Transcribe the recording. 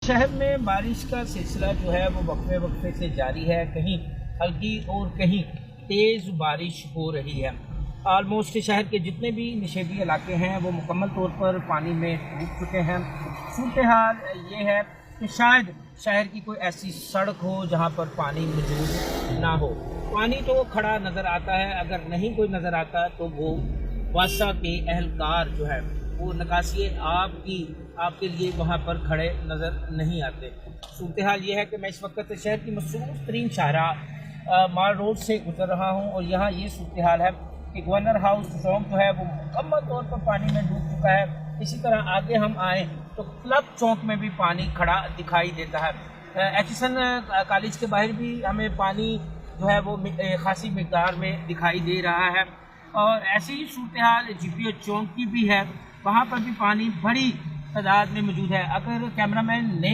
शहर में बारिश का सिलसिला जो है वो वक्फे वक्फे से जारी है। कहीं हल्की और कहीं तेज़ बारिश हो रही है। आलमोस्ट शहर के जितने भी निषेधी इलाके हैं वो मुकम्मल तौर पर पानी में डूब चुके हैं। सूरत हाल ये है कि शायद शहर की कोई ऐसी सड़क हो जहाँ पर पानी मौजूद ना हो। पानी तो खड़ा नज़र आता है, अगर नहीं कोई नज़र आता तो वो वासा के अहलकार जो है वो निकासी आपके लिए वहाँ पर खड़े नज़र नहीं आते। सूरत हाल ये है कि मैं इस वक्त शहर की मशहूर तरीन शाहराह माल रोड से गुजर रहा हूँ और यहाँ ये सूरत हाल है कि गवर्नर हाउस चौक जो है वो मुकम्मल तौर पर पानी में डूब चुका है। इसी तरह आगे हम आए तो क्लब चौक में भी पानी खड़ा दिखाई देता है। एचएसएन कॉलेज के बाहर भी हमें पानी जो है वो खासी मिकदार में दिखाई दे रहा है और ऐसी ही सूरत हाल जीपीओ चौक की भी है, वहाँ पर भी पानी बड़ी तादाद में मौजूद है। अगर कैमरामैन ने